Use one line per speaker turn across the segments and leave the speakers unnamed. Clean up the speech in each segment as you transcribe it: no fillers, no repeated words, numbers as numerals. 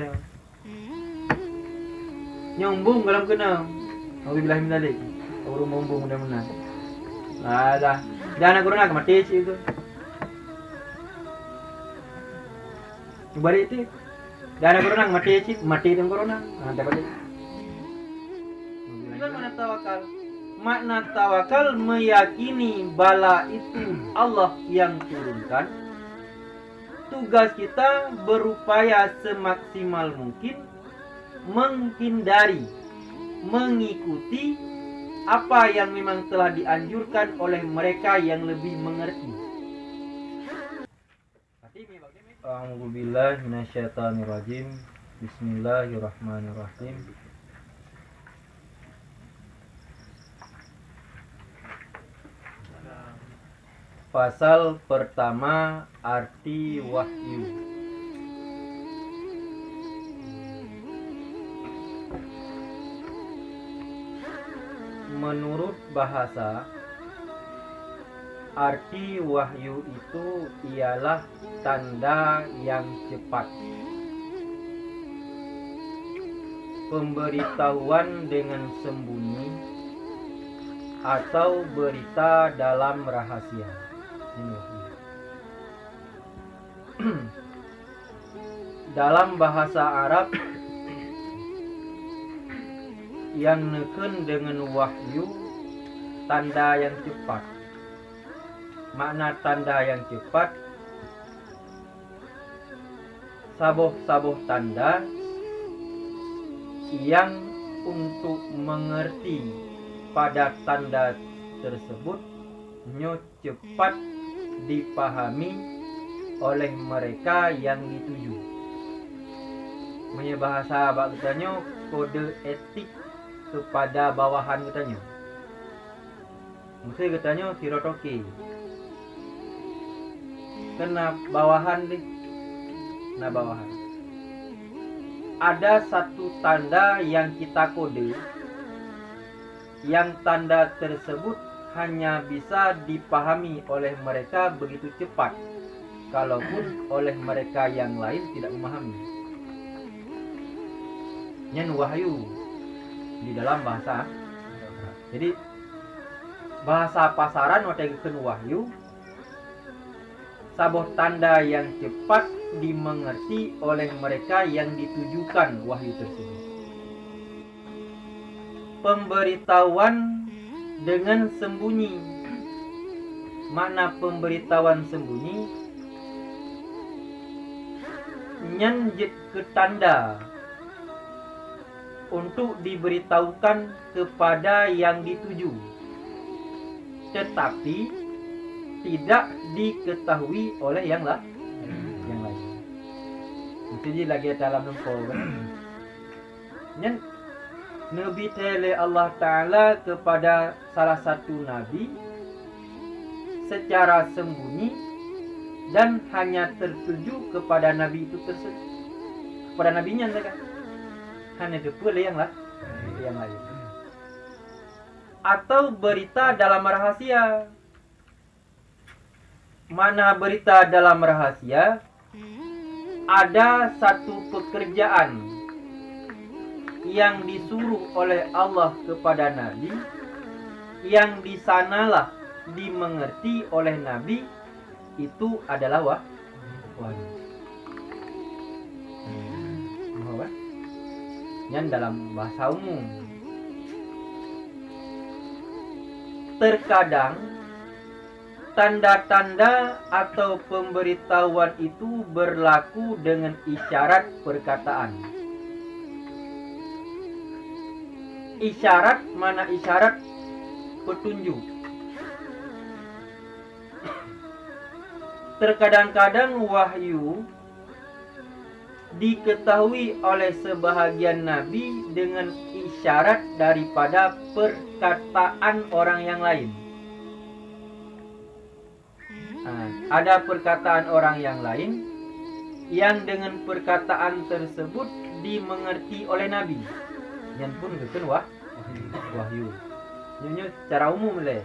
katanya. Nyombong dalam kena. Alhamdulillah min dzalik. Orang mombong mudah-mudahan. Alah, jangan corona mati sih itu. Balik itu. Jangan corona mati dengan corona. Nanti balik. Mana tawakal? Makna tawakal meyakini bala itu Allah yang turunkan. Tugas kita berupaya semaksimal mungkin menghindari, mengikuti apa yang memang telah dianjurkan oleh mereka yang lebih mengerti. A'udzubillahi minasyaitonirrajim. Bismillahirrahmanirrahim. Pasal pertama, arti wahyu. Menurut bahasa, arti wahyu itu ialah tanda yang cepat, pemberitahuan dengan sembunyi, atau berita dalam rahasia. Dalam bahasa Arab yang neken dengan wahyu, tanda yang cepat. Makna tanda yang cepat, saboh-saboh tanda yang untuk mengerti pada tanda tersebut nyo cepat dipahami oleh mereka yang dituju. Punya bahasa abak katanya kode etik kepada bawahan katanya. Mesti katanya sirotoke. Kena bawahan deh. Nah bawahan. Ada satu tanda yang kita kode, yang tanda tersebut hanya bisa dipahami oleh mereka begitu cepat, kalaupun oleh mereka yang lain tidak memahami. Nyen wahyu di dalam bahasa. Jadi bahasa pasaran watekeun wahyu, saboh tanda yang cepat dimengerti oleh mereka yang ditujukan wahyu tersebut. Pemberitahuan dengan sembunyi. Makna pemberitahuan sembunyi, nyanjit ke tanda untuk diberitahukan kepada yang dituju, tetapi tidak diketahui oleh yang lain. Mesti lagi dalam nempel kan. Nyan Nabi tele Allah Ta'ala kepada salah satu Nabi secara sembunyi dan hanya tertuju kepada Nabi itu tersebut, kepada Nabinya kan. Hanya kepala yang lain. Atau berita dalam rahasia. Mana berita dalam rahasia? Ada satu pekerjaan yang disuruh oleh Allah kepada Nabi, yang di sanalah dimengerti oleh Nabi, itu adalah wahyu. Yang dalam bahasa umum. Terkadang tanda-tanda atau pemberitahuan itu berlaku dengan isyarat perkataan. Isyarat, mana isyarat? Petunjuk. Terkadang-kadang wahyu diketahui oleh sebahagian nabi dengan isyarat daripada perkataan orang yang lain. Ada perkataan orang yang lain yang dengan perkataan tersebut dimengerti oleh nabi. Yang pun bukan wahyu. Ini cara umum le.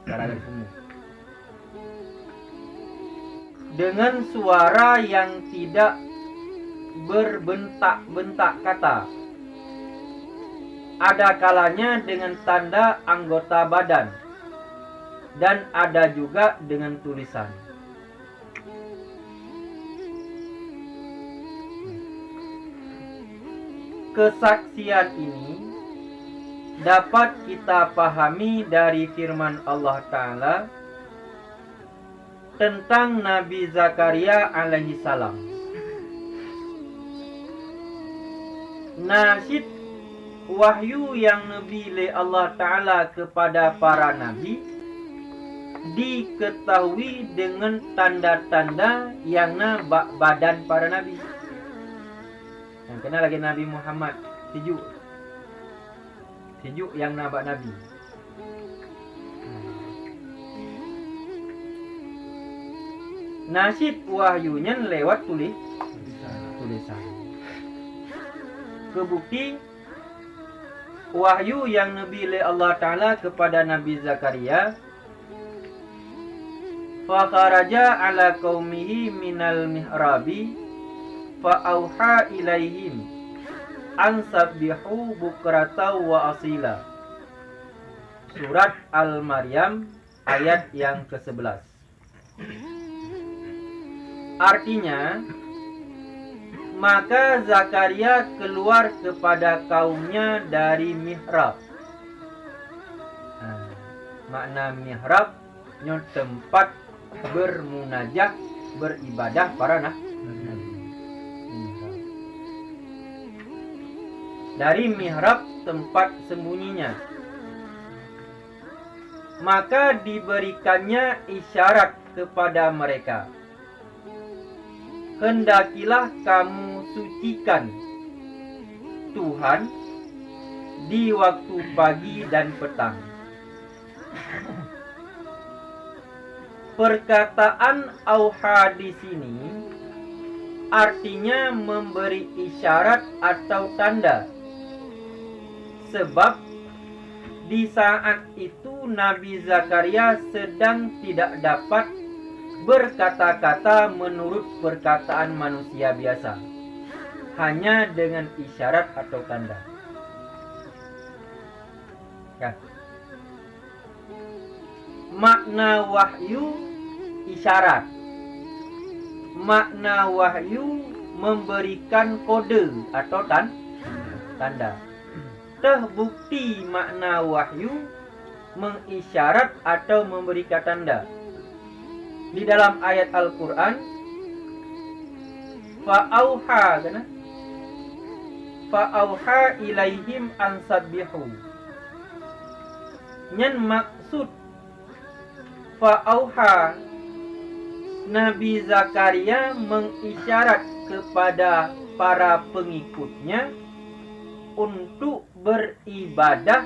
Cara umum. Dengan suara yang tidak berbentak-bentak kata. Ada kalanya dengan tanda anggota badan, dan ada juga dengan tulisan. Kesaksian ini dapat kita pahami dari firman Allah Ta'ala tentang Nabi Zakaria alaihi salam. Nasyid wahyu yang nabi Allah Ta'ala kepada para nabi diketahui dengan tanda-tanda yang badan para nabi. Yang kena lagi Nabi Muhammad sejuk yang nabak nabi. Nasyid wahyunya lewat tulisan. Kebukti wahyu yang nabi Allah Ta'ala kepada Nabi Zakaria, fa kharaja ala qaumihi minal mihrabi fa auha ilaihim an sabbihu bukrata wa asila. Surat Al-Maryam ayat yang ke-11. Artinya, maka Zakaria keluar kepada kaumnya dari mihrab. Makna mihrab nya tempat bermunajat, beribadah para nabi. Dari mihrab tempat sembunyinya. Maka diberikannya isyarat kepada mereka, hendakilah kamu sucikan Tuhan di waktu pagi dan petang. Perkataan auha di sini artinya memberi isyarat atau tanda. Sebab di saat itu Nabi Zakaria sedang tidak dapat berkata-kata menurut perkataan manusia biasa, hanya dengan isyarat atau tanda. Ya. Makna wahyu isyarat. Makna wahyu memberikan kode atau tanda. Terbukti makna wahyu mengisyarat atau memberikan tanda. Di dalam ayat Al-Quran, fa'auha ilaihim ansabbihu. Yang maksud fa'auha, Nabi Zakaria mengisyarat kepada para pengikutnya untuk beribadah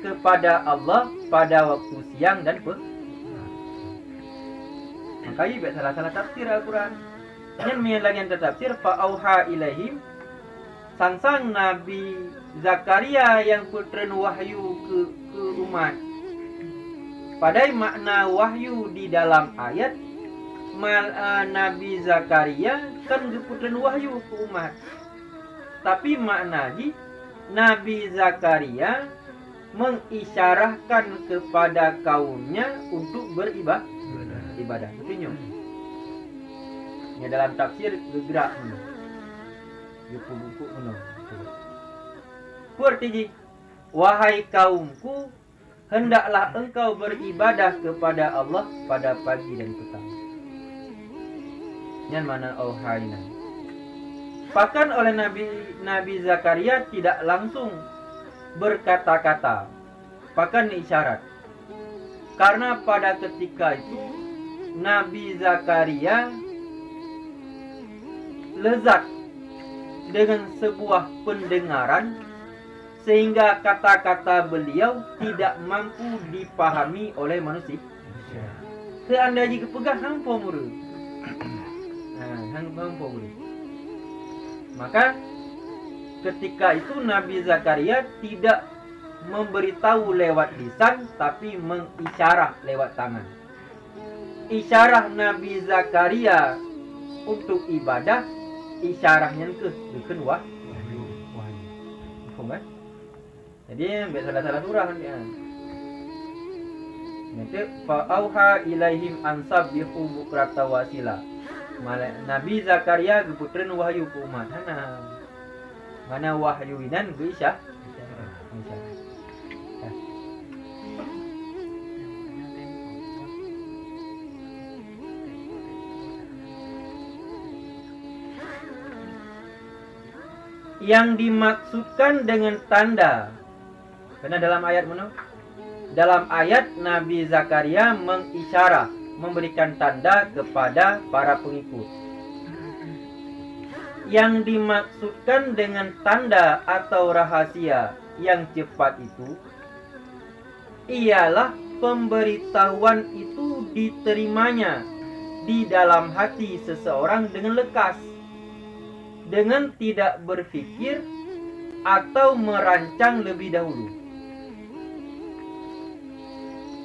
kepada Allah pada waktu siang dan makanya biar salah-salah tafsir Al-Quran. Yang lagi yang tertafsir fa'auha ilaihim, sang Nabi Zakaria yang putra wahyu ke umat. Padahal makna wahyu di dalam ayat Nabi Zakaria kan putra wahyu ke umat. Tapi maknanya Nabi Zakaria mengisyarahkan kepada kaumnya untuk beribadah. Setuju? Ya, dalam tafsir bergerak buku Kurtiji, wahai kaumku, hendaklah engkau beribadah kepada Allah pada pagi dan petang. Yang mana auhayna. Bahkan oleh Nabi Zakaria tidak langsung berkata-kata, bahkan isyarat. Karena pada ketika itu Nabi Zakaria lezat dengan sebuah pendengaran sehingga kata-kata beliau tidak mampu dipahami oleh manusia. Seandainya jika pegang hampa muru. Hampa muru. Maka ketika itu Nabi Zakaria tidak memberitahu lewat lisan, tapi mengisyarah lewat tangan. Isyarah Nabi Zakaria untuk ibadah isyarahnya ke wahyu. Faham kan? Jadi ambil salah surah dia. Nanti fa'auha ilaihim ansabbihu bukrata wasila. Nabi Zakaria geputreun wahyu ku umat hana. Mana wahyu inan ge isyah. Yang dimaksudkan dengan tanda, karena dalam ayat mana? Dalam ayat Nabi Zakaria mengisyarah, memberikan tanda kepada para pengikut. Yang dimaksudkan dengan tanda atau rahasia yang cepat itu ialah pemberitahuan itu diterimanya di dalam hati seseorang dengan lekas, dengan tidak berpikir atau merancang lebih dahulu.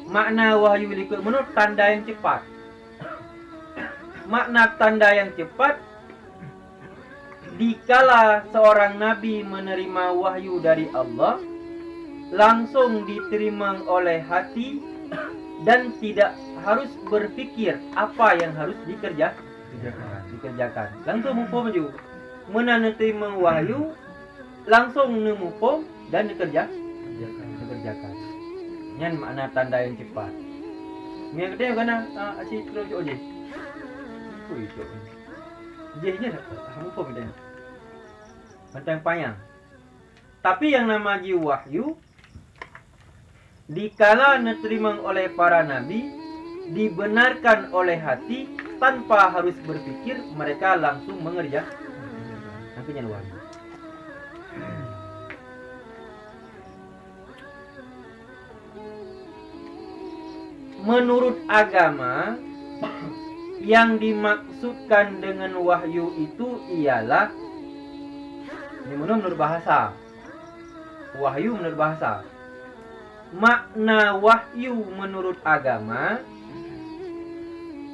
Makna wahyu berikut menurut tanda yang cepat. Makna tanda yang cepat, dikala seorang nabi menerima wahyu dari Allah, langsung diterima oleh hati dan tidak harus berpikir apa yang harus dikerjakan. Langsung mupom je. Menerima wahyu, langsung nemupom dan dikerjakan. Yang makna tanda yang cepat. Yang kedua kan asyik terus je. Ui tu. Je mupom dia. Macam payang. Tapi yang nama wahyu, dikala diterima oleh para nabi, dibenarkan oleh hati tanpa harus berpikir, mereka langsung mengerjakan. Namanya wahyu. Menurut agama, yang dimaksudkan dengan wahyu itu ialah, ini menurut bahasa. Wahyu menurut bahasa. Makna wahyu menurut agama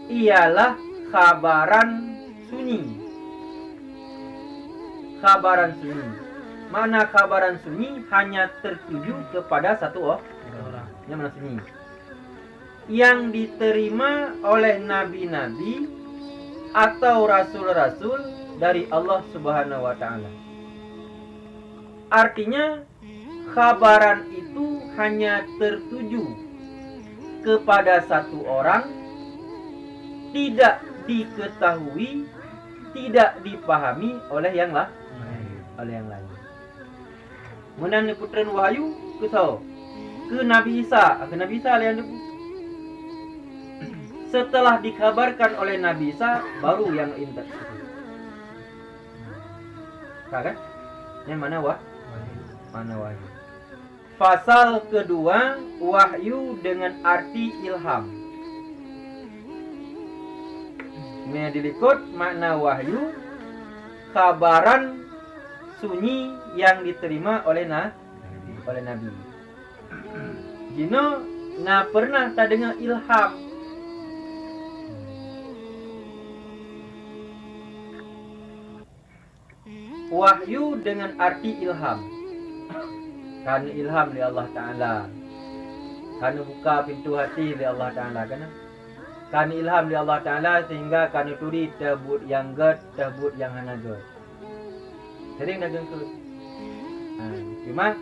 ialah kabaran sunyi. Kabaran sunyi. Mana kabaran sunyi hanya tertuju kepada satu orang. Yang mana sunyi? Yang diterima oleh nabi-nabi atau rasul-rasul dari Allah Subhanahu wa taala. Artinya kabaran itu hanya tertuju kepada satu orang, tidak diketahui, tidak dipahami oleh yang lain. Menan putran wahyu ke Nabi Isa, yang setelah dikabarkan oleh Nabi Isa baru yang inter. Kan? Yang mana mana wahyu? Pasal kedua, wahyu dengan arti ilham. Ini dilikut makna wahyu, kabaran sunyi yang diterima oleh Nabi. Jino pernah tak dengar ilham. Wahyu dengan arti ilham. Karena ilham dari Allah Ta'ala. Karena buka pintu hati dari Allah Ta'ala. Karena ilham dari Allah Ta'ala sehingga karena turi terbut yang ged, terbut yang hana ged. Sering dah gengkut. Cuma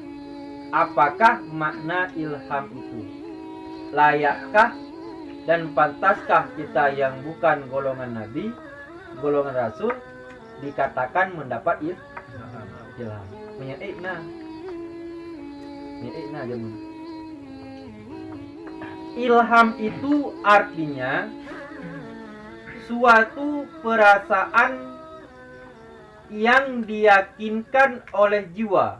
apakah makna ilham itu? Layakkah dan pantaskah kita yang bukan golongan Nabi, golongan Rasul, dikatakan mendapat ilham? Menyaikna jamun. Ilham itu artinya suatu perasaan yang diyakinkan oleh jiwa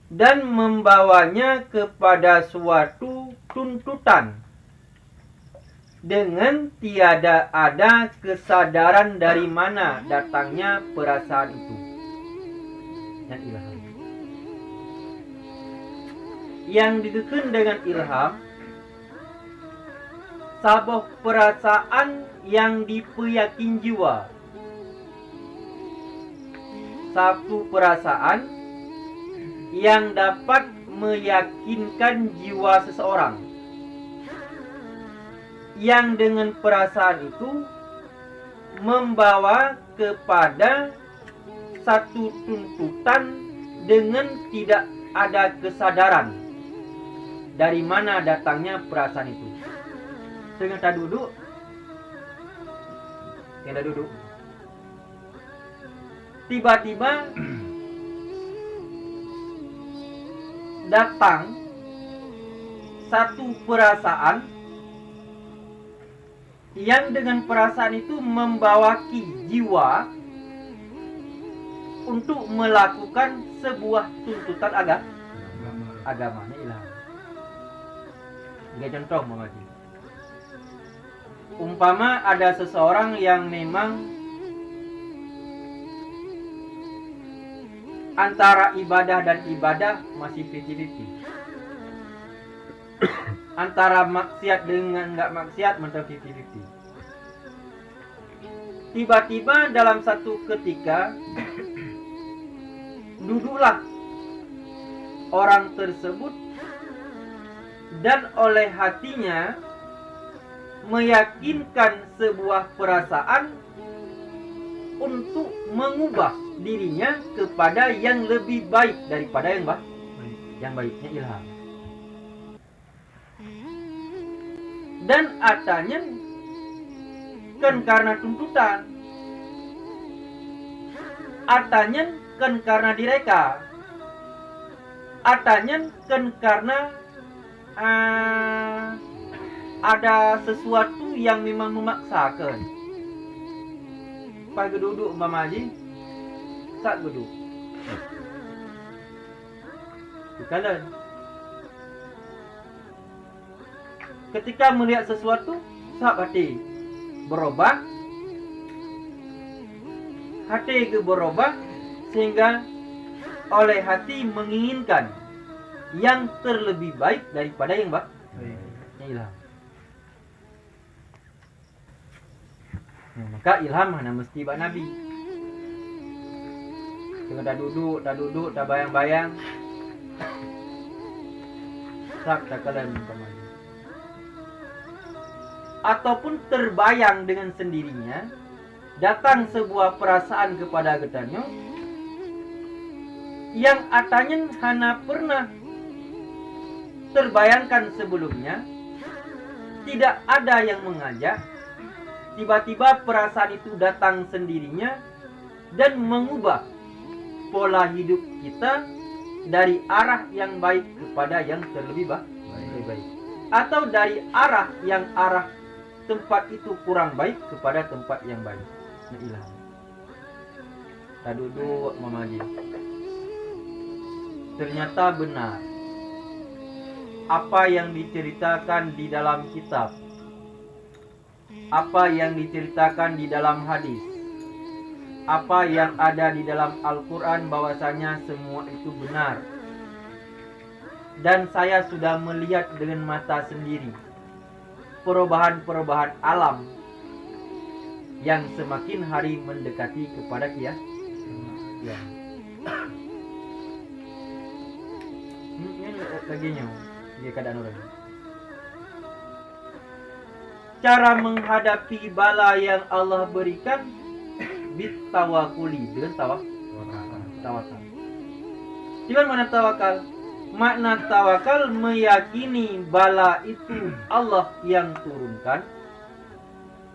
dan membawanya kepada suatu tuntutan dengan tiada ada kesadaran dari mana datangnya perasaan itu. Dan ilham. Yang didukung dengan ilham, sebuah perasaan yang dipeyakin jiwa satu perasaan yang dapat meyakinkan jiwa seseorang, yang dengan perasaan itu membawa kepada satu tuntutan dengan tidak ada kesadaran dari mana datangnya perasaan itu. Dengan tak duduk, tidak duduk. Tiba-tiba datang satu perasaan yang dengan perasaan itu membawaki jiwa untuk melakukan sebuah tuntutan agamanya ilham. Ini contoh Mama Haji. Umpama ada seseorang yang memang antara ibadah dan ibadah masih 50-50. Antara maksiat dengan nggak maksiat mentok 50-50. Tiba-tiba dalam satu ketika duduklah orang tersebut dan oleh hatinya meyakinkan sebuah perasaan untuk mengubah dirinya kepada yang lebih baik daripada yang baiknya ilham. Dan atanya kan karena tuntutan, atanya kan karena direka, atanya kan karena ada sesuatu yang memang memaksakan. Pagi duduk Mama Haji, saat duduk dikalan. Ketika melihat sesuatu, saat hati berubah, hati berubah sehingga oleh hati menginginkan yang terlebih baik daripada yang ilham. Maka ilham mana mesti bak Nabi. Tengah dah duduk, dah bayang-bayang. Sak tak kalian umpamanya. Ataupun terbayang dengan sendirinya, datang sebuah perasaan kepada getahnya yang atanya hana pernah terbayangkan sebelumnya, tidak ada yang mengajak. Tiba-tiba perasaan itu datang sendirinya dan mengubah pola hidup kita dari arah yang baik kepada yang terlebih baik, atau dari arah tempat itu kurang baik kepada tempat yang baik. Nah, ilham. Tak duduk Mama Haji. Ternyata benar apa yang diceritakan di dalam kitab, apa yang diceritakan di dalam hadis, apa yang ada di dalam Al-Quran, bahwasanya semua itu benar. Dan saya sudah melihat dengan mata sendiri perubahan-perubahan alam yang semakin hari mendekati kepada kiamat. Ini lagi nyawa dia keadaan orang. Cara menghadapi bala yang Allah berikan bitawakuli, dengan tawakal. Di mana tawakal? Makna tawakal meyakini bala itu Allah yang turunkan.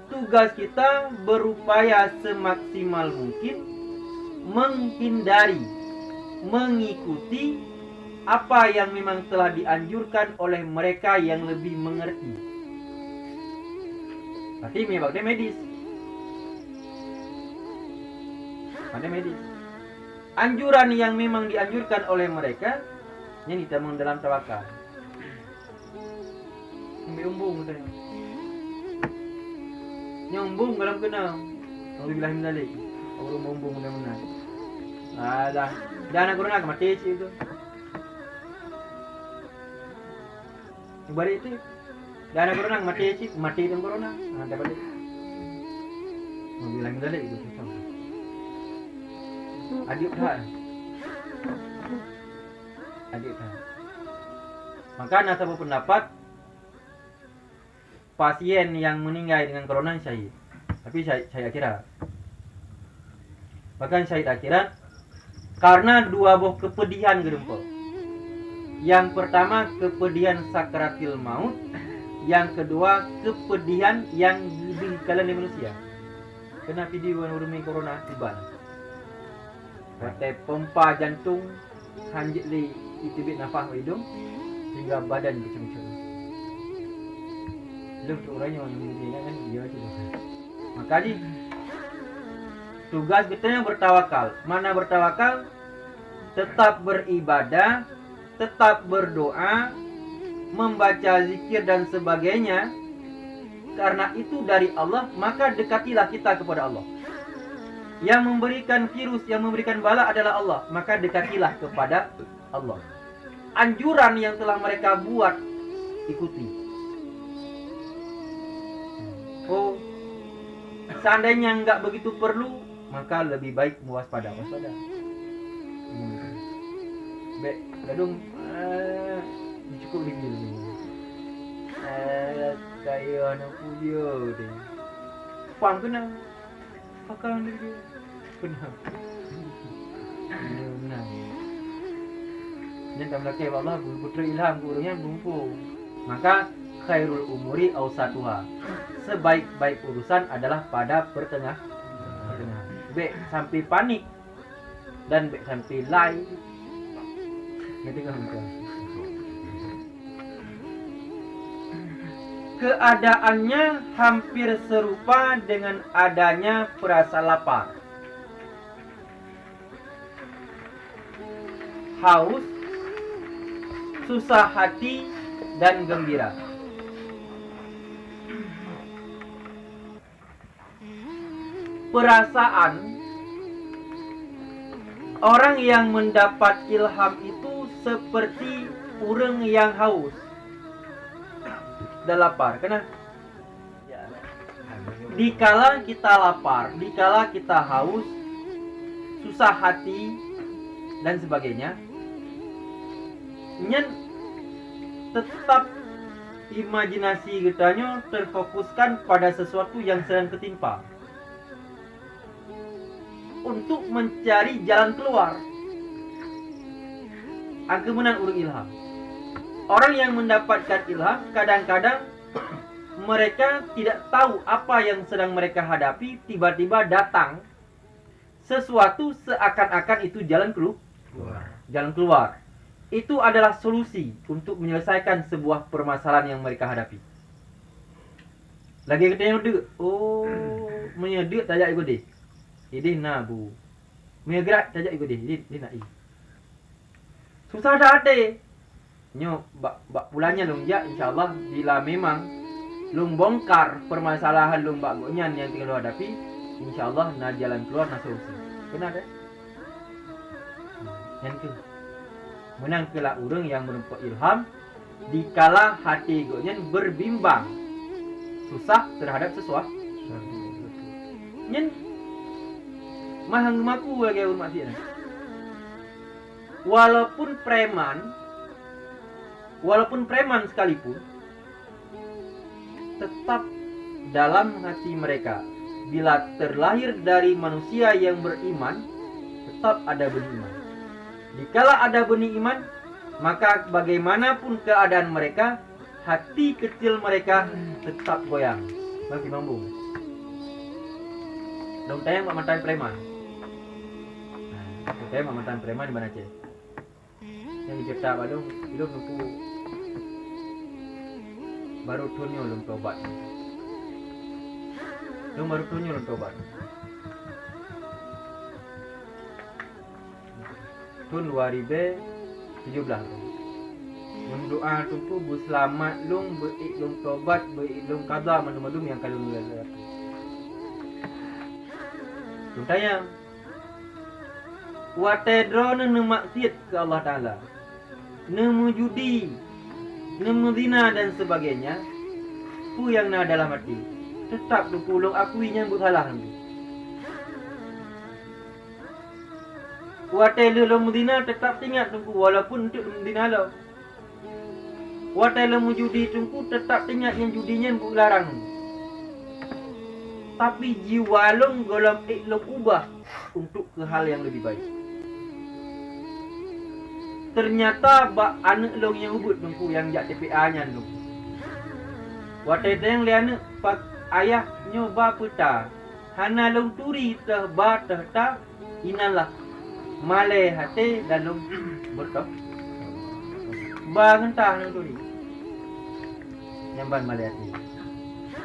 Tugas kita berupaya semaksimal mungkin menghindari, mengikuti apa yang memang telah dianjurkan oleh mereka yang lebih mengerti. Berarti dia medis. Ada medis. Anjuran yang memang dianjurkan oleh mereka, ini kita dalam tawakal. Ambil umbung katanya. Nyumbung dalam kenal. Alhamdulillah minalik. Orang umbung mudah-mudahan. Dah anak corona mati itu. Balik itu. Dan anak corona mati dengan corona. Dapat itu. Alhamdulillah minalik itu. Adik dah. Adik dah. Maka nasa berpendapat pasien yang meninggal dengan corona syahid. Tapi syahid akhirat. Bahkan syahid akhirat karena dua buah kepedihan gerempol. Yang pertama kepedihan sakratil maut, yang kedua kepedihan yang lebih kala di manusia. Kena video orang corona tiba. Kata pompa jantung hanjit li itibit nafas hidung hingga badan kecil-kecil. Lu orangnya yang begini kan dia tu. Maka ji tugas kita yang bertawakal. Mana bertawakal? Tetap beribadah, tetap berdoa, membaca zikir dan sebagainya. Karena itu dari Allah, maka dekatilah kita kepada Allah. Yang memberikan virus, yang memberikan bala adalah Allah, maka dekatilah kepada Allah. Anjuran yang telah mereka buat, ikuti. Oh, seandainya enggak begitu perlu, maka lebih baik waspada. Baik, kadung cukup lagi. Kaya anak punya deh. Pang kena, pakai dia. Kena. Benar. Jangan laki Allah putra ilham gurunya mumpung. Maka khairul umuri awsatuha. Sebaik-baik urusan adalah pada pertengahan. Baik sampai panik dan baik sampai lay. Keadaannya hampir serupa dengan adanya perasa lapar, haus, susah hati, dan gembira. Perasaan orang yang mendapat ilham itu seperti orang yang haus dan lapar. Kenapa? Dikala kita lapar, dikala kita haus, susah hati dan sebagainya, nyen tetap imajinasi kitanya terfokuskan pada sesuatu yang sedang ketimpa untuk mencari jalan keluar. Kemudian urung ilham. Orang yang mendapatkan ilham kadang-kadang mereka tidak tahu apa yang sedang mereka hadapi, tiba-tiba datang sesuatu seakan-akan itu jalan keluar. Itu adalah solusi untuk menyelesaikan sebuah permasalahan yang mereka hadapi. Lagi kita yang dek, menyedek tajak ikut deh. Ini nabu. Megerak tajak ikut deh. Ini nak i. Susah dah ada. Nyo bak bulannya lung ja insyaallah bila memang lung bongkar permasalahan lung bak gonyan yang tinggal hadapi, insyaallah na jalan keluar na solusi. Benar dah. Yang tu. Menang kelak urang yang menempuh ilham dikala hati gonyan berbimbang susah terhadap sesuatu. Nyen mahang maku lagi urang maksiat. Walaupun preman sekalipun, tetap dalam hati mereka, bila terlahir dari manusia yang beriman, tetap ada benih iman. Dikala ada benih iman, maka bagaimanapun keadaan mereka, hati kecil mereka tetap goyang. Bagi mambung. Dong tayang mantan preman. Saya mantan preman di mana cek? Yang dicetak baru hidup nuku baru tunyo lum tobat. Lum baru tunyo lum tobat. Tahun 2017. Lum doa tumpu bu selamat lum beik lum tobat beik lum qada manum yang kalau lulus. Lum tayang watedro ne maksiat ke Allah Ta'ala, ne judi, ne zina dan sebagainya, pu yang na dalam hati tetap tu pulung akui nyambut salah nanti. Watai lelong Medina tetap ingat tungku walaupun untuk Medina lo. Watai lelong judi tungku tetap ingat yang judinya bu larang. Tapi jiwa long golong long ubah untuk ke hal yang lebih baik. Ternyata bak anak long yang ubut tungku yang jak TPA-nya long. Watai teng liane pak ayah nyoba peta. Hana long turi teh ba teh ta inalah malai hati dalam bertok bangentah nuri nyamban malai hati.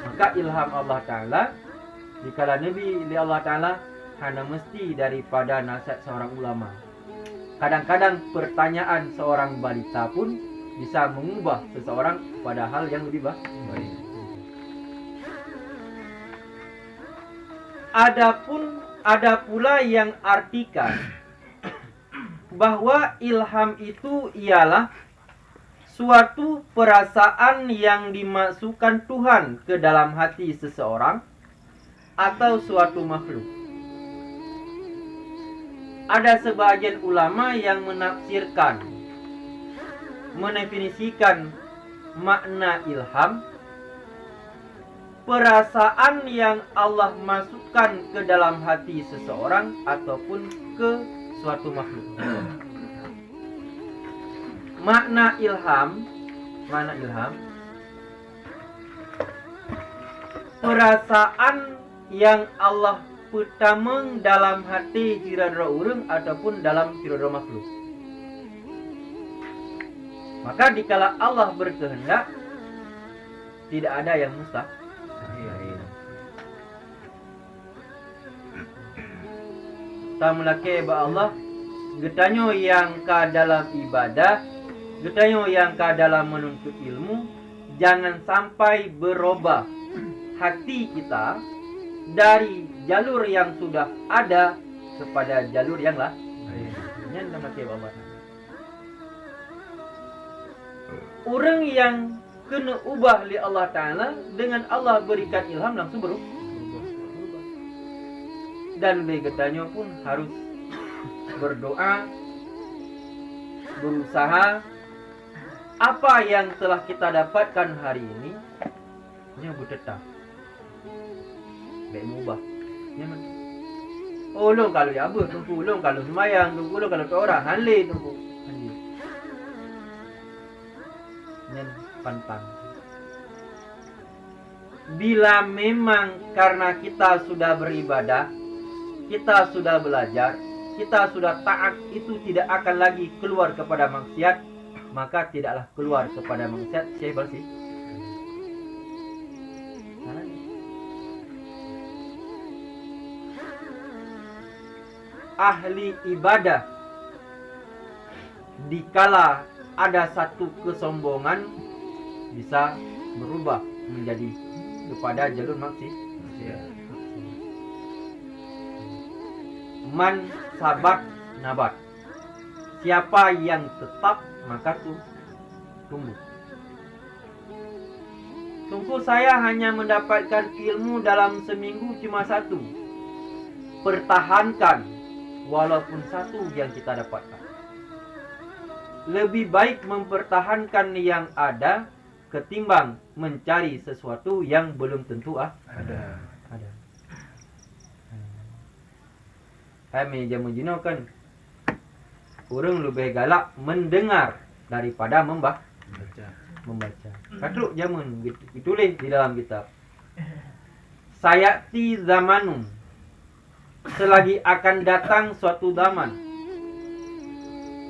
Maka ilham Allah Ta'ala dikala Nabi li Allah Ta'ala hanya mesti daripada nasihat seorang ulama. Kadang-kadang pertanyaan seorang balita pun bisa mengubah seseorang pada hal yang lebih baik. Ada pula yang artikan bahwa ilham itu ialah suatu perasaan yang dimasukkan Tuhan ke dalam hati seseorang atau suatu makhluk. Ada sebagian ulama yang menafsirkan, mendefinisikan makna ilham, perasaan yang Allah masukkan ke dalam hati seseorang ataupun ke suatu makhluk. Makna ilham perasaan yang Allah putameng dalam hati hirara urang ataupun dalam hirara makhluk. Maka dikala Allah berkehendak, tidak ada yang mustahil. Tamlake ba Allah getanyo yang ka dalam ibadah, getanyo yang ka dalam menuntut ilmu, jangan sampai berubah hati kita dari jalur yang sudah ada kepada jalur yang lain. Ini tamlake ba Allah. Orang yang kena ubah oleh Allah Ta'ala dengan Allah berikan ilham langsung berubah. Dan begitu pun harus berdoa, berusaha. Apa yang telah kita dapatkan hari ini, nya bertetap. Baik mengubah. Oh long kalau ya apa, tunggu long kalau semayang, tunggu long kalau orang hanli tunggu. Hanli. Nyen pantang. Bila memang karena kita sudah beribadah, kita sudah belajar, kita sudah taat, itu tidak akan lagi keluar kepada maksiat, maka tidaklah keluar kepada maksiat. Siapa bersih? Ahli ibadah dikala ada satu kesombongan bisa berubah menjadi kepada jalur maksiat. Man sabat nabat. Siapa yang tetap maka tumbuh. Tunggu saya hanya mendapatkan ilmu dalam seminggu cuma satu. Pertahankan walaupun satu yang kita dapatkan. Lebih baik mempertahankan yang ada ketimbang mencari sesuatu yang belum tentu ada. Kami jamu jino kan orang lebih galak mendengar daripada membaca. Katruk jamun ditulis di dalam kitab. Sayati zamanun, selagi akan datang suatu zaman,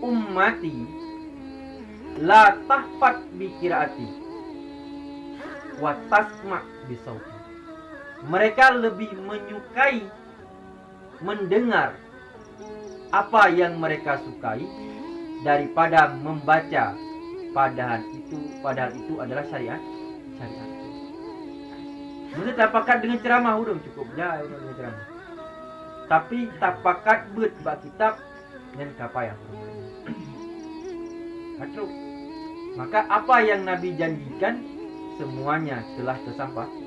ummati la tahfat bi qiraati wa tasma bi sauti. Mereka lebih menyukai mendengar apa yang mereka sukai daripada membaca, padahal itu adalah syariat. Mungkin tak pakat dengan ceramah urang cukup ya dengan ceramah. Tapi tak pakat bet bak kitab dan kapayang. Hatruk. Maka apa yang Nabi janjikan semuanya telah tersampaikan.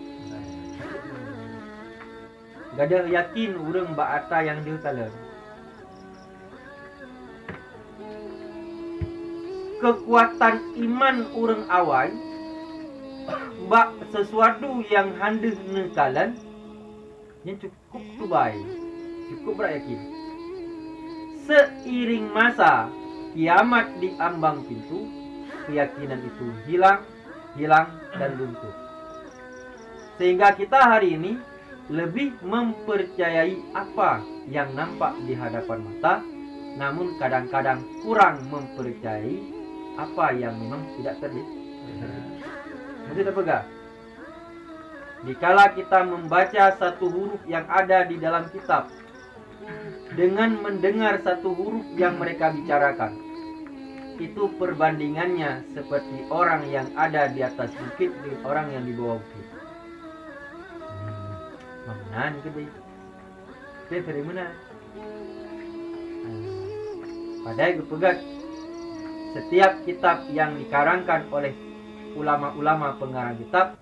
Gada yakin urang bak ata yang dia kala. kekuatan iman urang awai bak sesuatu yang handeh nekalan yang cukup tubai, cukup berayakin. Seiring masa kiamat di ambang pintu, keyakinan itu hilang dan luntur. Sehingga kita hari ini lebih mempercayai apa yang nampak di hadapan mata, namun kadang-kadang kurang mempercayai apa yang memang tidak terlihat. Mesti terpegang. Dikala kita membaca satu huruf yang ada di dalam kitab dengan mendengar satu huruf yang mereka bicarakan, itu perbandingannya seperti orang yang ada di atas bukit dengan orang yang di bawah bukit. Menang gede. Kita dari mana? Padahal kepegat setiap kitab yang dikarangkan oleh ulama-ulama pengarang kitab,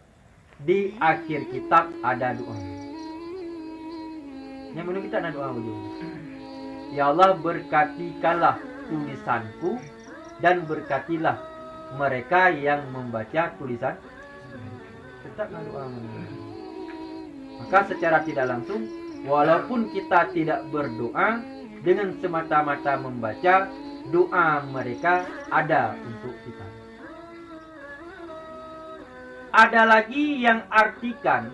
di akhir kitab ada doa. Yang menurut kita ada doa ujung. Ya Allah, berkatikanlah tulisanku dan berkatilah mereka yang membaca tulisan. Tetap ada doa. Maka secara tidak langsung, walaupun kita tidak berdoa, dengan semata-mata membaca, doa mereka ada untuk kita. Ada lagi yang artikan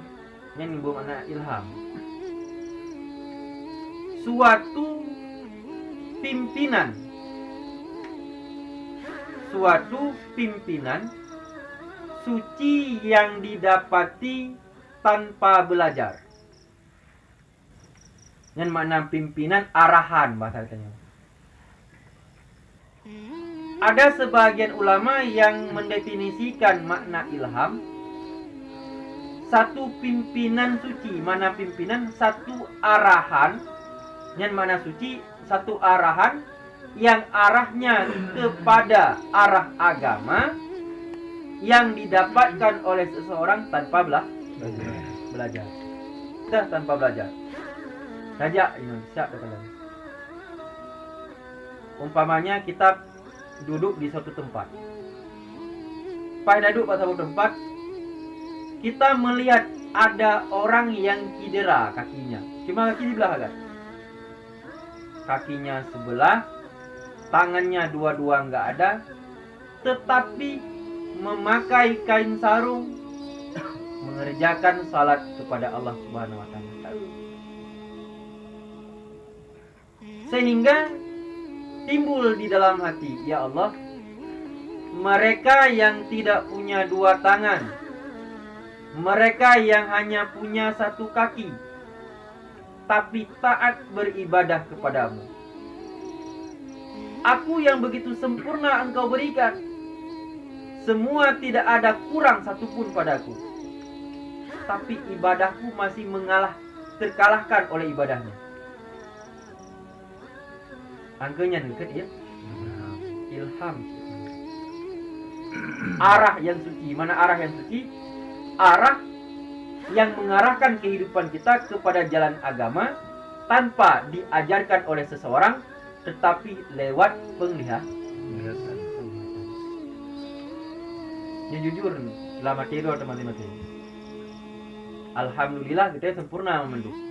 yang bermakna ilham. Suatu pimpinan suci yang didapati tanpa belajar. Yang makna pimpinan arahan bahasa katanya. Ada sebagian ulama yang mendefinisikan makna ilham, satu pimpinan suci. Mana pimpinan? Satu arahan. Yang mana suci? Satu arahan yang arahnya kepada arah agama yang didapatkan oleh seseorang tanpa belajar. Sudah tanpa belajar. Saja Indonesia katakan. Umpamanya kita duduk di suatu tempat. Pada duduk pada suatu tempat, kita melihat ada orang yang cedera kakinya. Cuma kaki sebelah kan? Kakinya sebelah, tangannya dua-dua enggak ada, tetapi memakai kain sarung mengerjakan salat kepada Allah Subhanahu wa taala. Sehingga timbul di dalam hati, ya Allah, mereka yang tidak punya dua tangan, mereka yang hanya punya satu kaki, tapi taat beribadah kepadamu. Aku yang begitu sempurna Engkau berikan, semua tidak ada kurang satupun padaku, tapi ibadahku masih terkalahkan oleh ibadahnya. Angkanya dekat ya. Ilham. Arah yang suci. Mana arah yang suci? Arah yang mengarahkan kehidupan kita kepada jalan agama tanpa diajarkan oleh seseorang, tetapi lewat penglihatan. Yang jujur, selamat tidur teman-teman. Alhamdulillah kita sempurna memandung.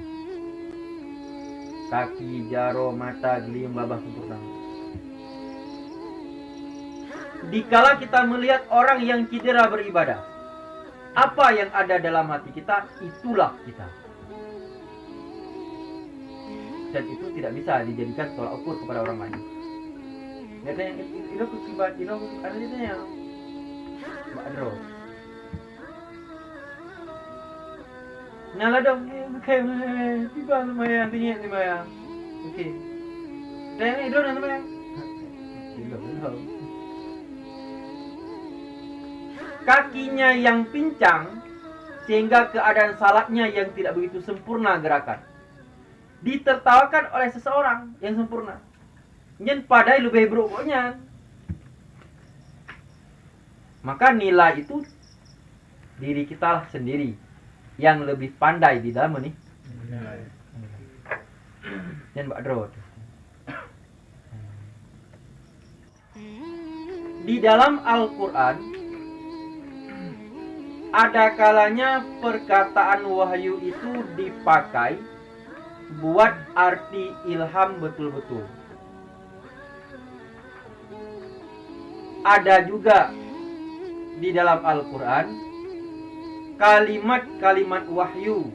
Kaki, jaro, mata, gelim, babah sempurna. Dikala kita melihat orang yang cedera beribadah, apa yang ada dalam hati kita, itulah kita. Dan itu tidak bisa dijadikan tolak ukur kepada orang lain. Lihat yang itu kekibat, itu ada yang Mbak Adro. Nala dong, kayak tiba lumayan, tinggi lumayan. Oke. Dan itu nanti lumayan. Kakinya yang pincang sehingga keadaan salatnya yang tidak begitu sempurna gerakan ditertawakan oleh seseorang yang sempurna. Nyen padai lebih berokoknya. Maka nilai itu diri kita sendiri yang lebih pandai di dalam ini. Dan Mbak Drod. di dalam Al-Quran ada kalanya perkataan wahyu itu dipakai buat arti ilham betul-betul. Ada juga di dalam Al-Quran kalimat-kalimat wahyu,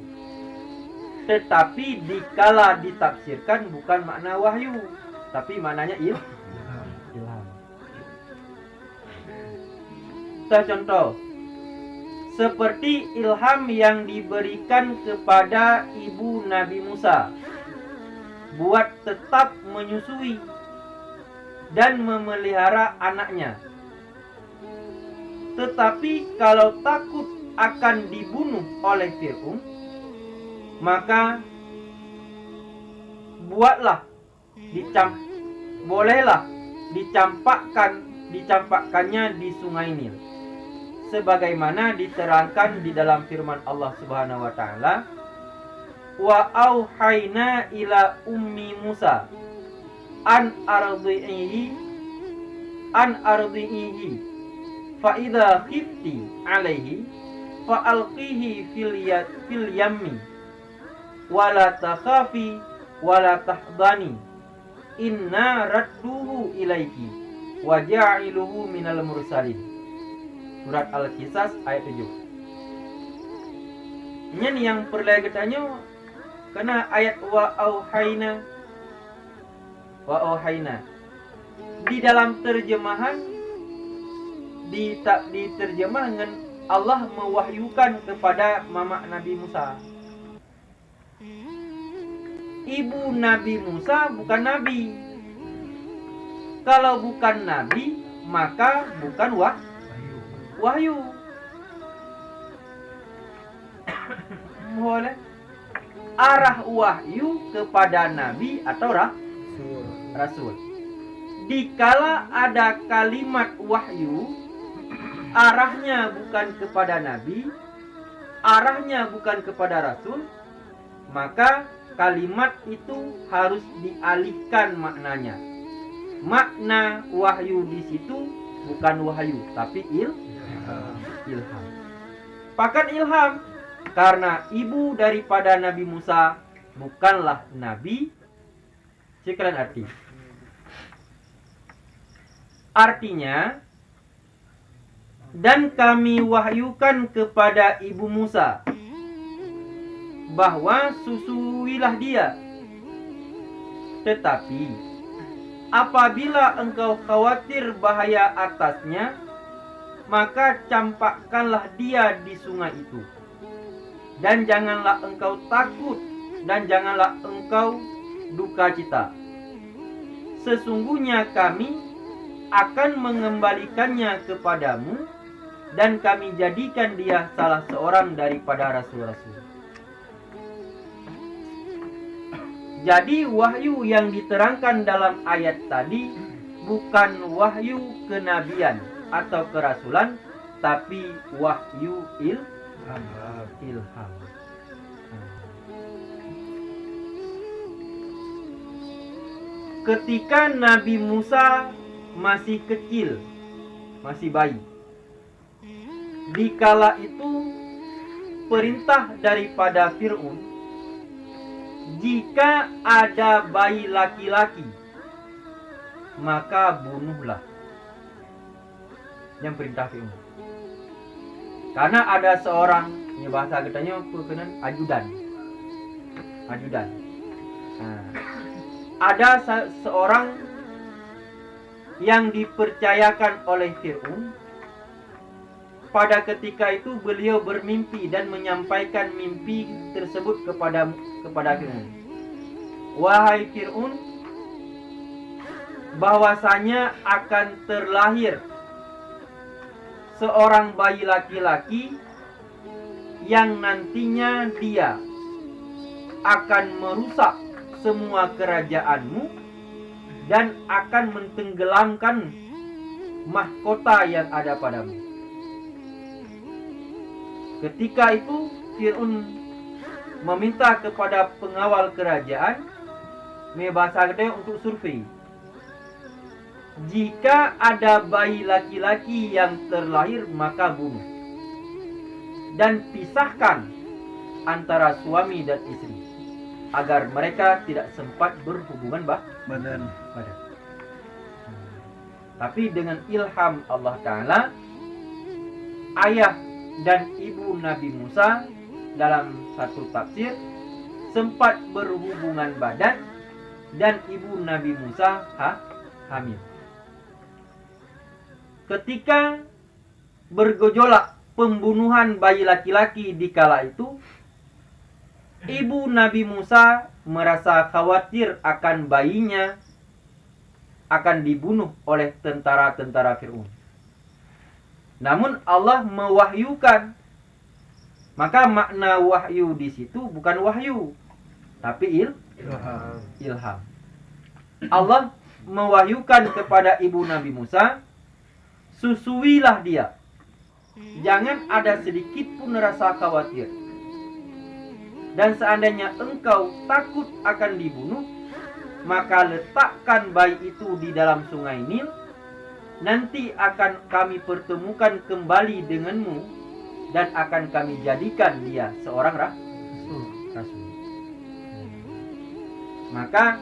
tetapi dikala ditafsirkan bukan makna wahyu, tapi maknanya ilham. Contoh, seperti ilham yang diberikan kepada ibu Nabi Musa buat tetap menyusui dan memelihara anaknya. Tetapi kalau takut akan dibunuh oleh Fir'aun, maka bolehlah dicampakkannya di Sungai Nil, sebagaimana diterangkan di dalam firman Allah Subhanahu wa taala, wa auhayna ila ummi Musa an ardi'ihi fa idza khifti alaihi fa alqihi fil yammi wa la takhafi wa la tahzani inna radduhu ilaiki wa ja'iluhu minal mursalin. Surat Al-Qisas ayat 7. Nyen yang perlegetannya kena ayat wa auhayna. Di dalam terjemahan diterjemah dengan Allah mewahyukan kepada mama Nabi Musa. Ibu Nabi Musa bukan nabi. Kalau bukan nabi, maka bukan wahyu. Boleh arah wahyu kepada nabi atau rasul. Dikala ada kalimat wahyu, arahnya bukan kepada nabi, arahnya bukan kepada rasul, maka kalimat itu harus dialihkan maknanya. Makna wahyu di situ bukan wahyu, tapi ilham. Bahkan ilham, karena ibu daripada Nabi Musa bukanlah nabi. Sekian arti. Artinya, dan kami wahyukan kepada ibu Musa bahwa susuilah dia. Tetapi apabila engkau khawatir bahaya atasnya, maka campakkanlah dia di sungai itu. Dan janganlah engkau takut, dan janganlah engkau duka cita. Sesungguhnya kami akan mengembalikannya kepadamu, dan kami jadikan dia salah seorang daripada rasul-rasul. Jadi wahyu yang diterangkan dalam ayat tadi bukan wahyu kenabian atau kerasulan, tapi wahyu ilham. Ketika Nabi Musa masih kecil, masih bayi, dikala itu perintah daripada Fir'aun, jika ada bayi laki-laki, maka bunuhlah. Yang perintah Fir'aun. Karena ada seorang, ini bahasa katanya perkenan ajudan. Ada seorang yang dipercayakan oleh Fir'aun. Pada ketika itu beliau bermimpi dan menyampaikan mimpi tersebut kepada Fir'aun. Wahai Fir'aun, bahwasanya akan terlahir seorang bayi laki-laki yang nantinya dia akan merusak semua kerajaanmu dan akan mentenggelamkan mahkota yang ada padamu. Ketika itu Fir'aun meminta kepada pengawal kerajaan, bahasa gede untuk survei. jika ada bayi laki-laki yang terlahir maka bunuh. Dan pisahkan antara suami dan istri agar mereka tidak sempat berhubungan badan. Tapi dengan ilham Allah Ta'ala, ayah dan ibu Nabi Musa dalam satu tafsir sempat berhubungan badan dan ibu Nabi Musa hamil. Ketika bergejolak pembunuhan bayi laki-laki di kala itu, ibu Nabi Musa merasa khawatir akan bayinya akan dibunuh oleh tentara-tentara Fir'aun. Namun Allah mewahyukan. Maka makna wahyu di situ bukan wahyu, tapi ilham. Allah mewahyukan kepada ibu Nabi Musa, susuilah dia. Jangan ada sedikit pun rasa khawatir. Dan seandainya engkau takut akan dibunuh, maka letakkan bayi itu di dalam sungai Nil. Nanti akan kami pertemukan kembali denganmu dan akan kami jadikan dia seorang rasul. Maka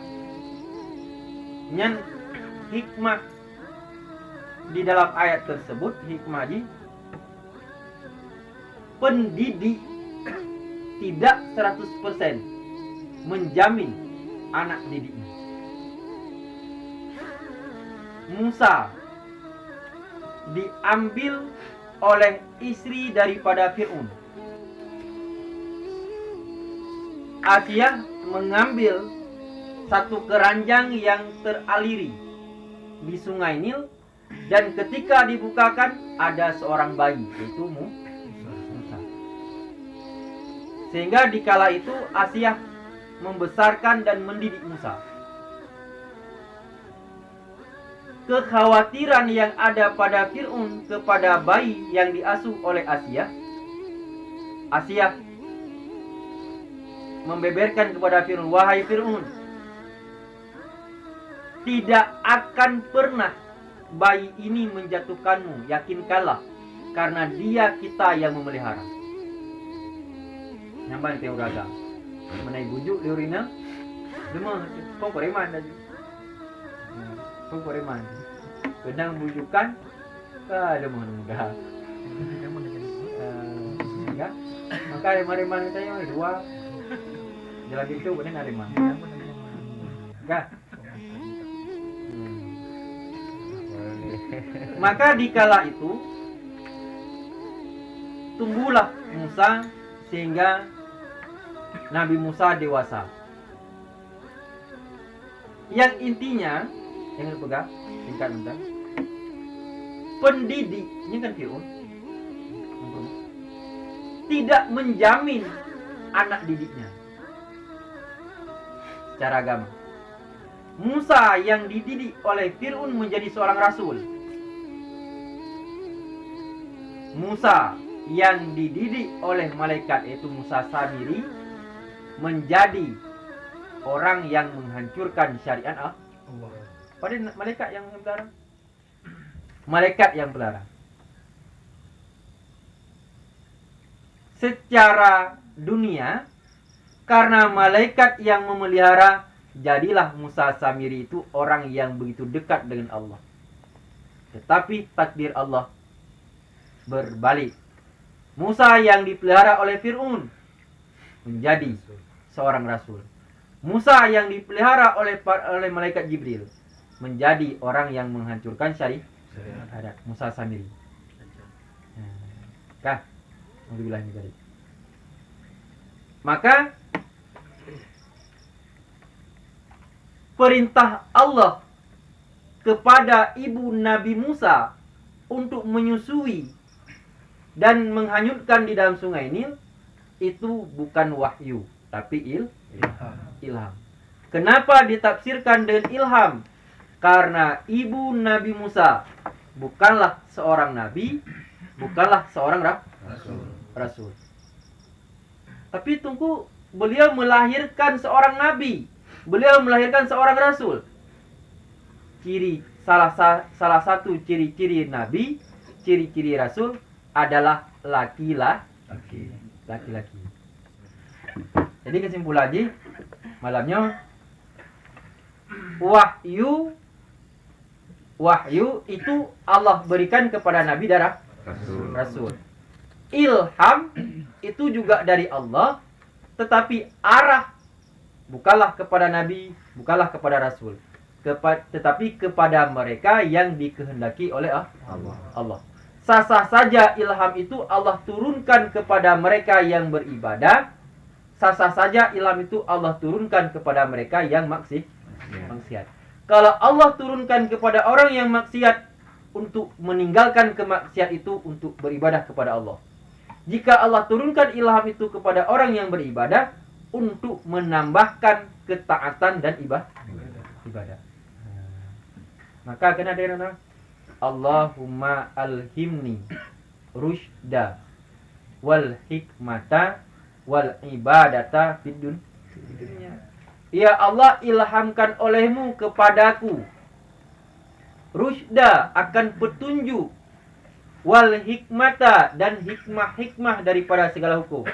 hikmah di dalam ayat tersebut, hikmah di pendidik tidak 100% menjamin anak didiknya. Musa diambil oleh istri daripada Fir'aun. Asia mengambil satu keranjang yang teraliri di sungai Nil, dan ketika dibukakan ada seorang bayi, yaitu Musa. Sehingga di kala itu Asia membesarkan dan mendidik Musa. Kekhawatiran yang ada pada Fir'aun kepada bayi yang diasuh oleh Asia membeberkan kepada Fir'aun, wahai Fir'aun, tidak akan pernah bayi ini menjatuhkanmu, yakinkanlah, karena dia kita yang memelihara. Nyamban teh uraga menai bujuk liurina demang kau koreman tadi. Kau koreman. Kedang bujukan demang mudah. Ya. Maka reman-reman kita yang dua jalan itu benar reman. Enggak. Maka dikala itu tumbuhlah Musa sehingga Nabi Musa dewasa. Yang intinya yang dipegang tingkat mudah. Pendidiknya kan Fir'aun tidak menjamin anak didiknya secara agama. Musa yang dididik oleh Fir'aun menjadi seorang rasul. Musa yang dididik oleh malaikat, yaitu Musa Samiri, menjadi orang yang menghancurkan syariat Allah. Padahal malaikat yang melarang. Malaikat yang melarang. Secara dunia, karena malaikat yang memelihara, jadilah Musa Samiri itu orang yang begitu dekat dengan Allah. Tetapi takdir Allah berbalik. Musa yang dipelihara oleh Fir'aun menjadi seorang rasul. Musa yang dipelihara oleh malaikat Jibril menjadi orang yang menghancurkan syariat adat. Musa Samiri. Alhamdulillah ini tadi. Maka perintah Allah kepada ibu Nabi Musa untuk menyusui dan menghanyutkan di dalam sungai Nil itu bukan wahyu, tapi ilham. Kenapa ditafsirkan dengan ilham? Karena ibu Nabi Musa bukanlah seorang nabi, bukanlah seorang rasul. Tapi tunggu, beliau melahirkan seorang nabi, beliau melahirkan seorang rasul. salah satu ciri-ciri nabi, ciri-ciri rasul adalah laki-laki. Jadi kesimpulannya malamnya wahyu itu Allah berikan kepada nabi darah rasul. Ilham itu juga dari Allah, tetapi arah bukanlah kepada nabi, bukanlah kepada rasul, tetapi kepada mereka yang dikehendaki oleh Allah. Sah-sah saja ilham itu Allah turunkan kepada mereka yang beribadah. Sah-sah saja ilham itu Allah turunkan kepada mereka yang maksiat. Kalau Allah turunkan kepada orang yang maksiat untuk meninggalkan kemaksiat itu untuk beribadah kepada Allah. Jika Allah turunkan ilham itu kepada orang yang beribadah untuk menambahkan ketaatan dan ibadah. Maka kena ada Allahumma alhimni rusyda wal hikmata wal ibadata fid dunya. Ya Allah, ilhamkan olehmu kepadaku rusyda, akan petunjuk, wal hikmata, dan hikmah daripada segala hukum.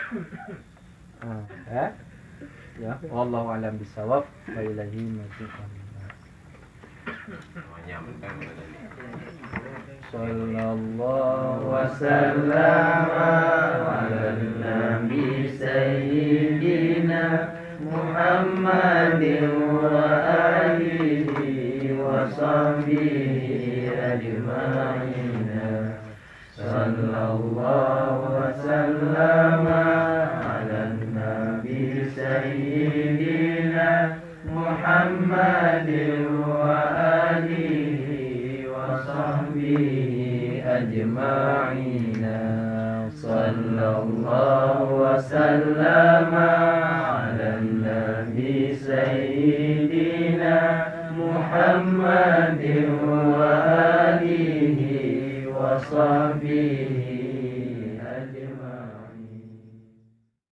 Ya, wallahu alam bisawab, wa ilahi sallallahu wasallam ala nabi sayyidina Muhammadin wa alihi wa sahbihi ajma'in. Sallallahu wasallam ala nabi sayyidina Muhammadin wa alihi wa sahbihi ajma'in. Sallallahu wasallam ala nabi sayyidina Muhammadin wa alihi wa sahbihi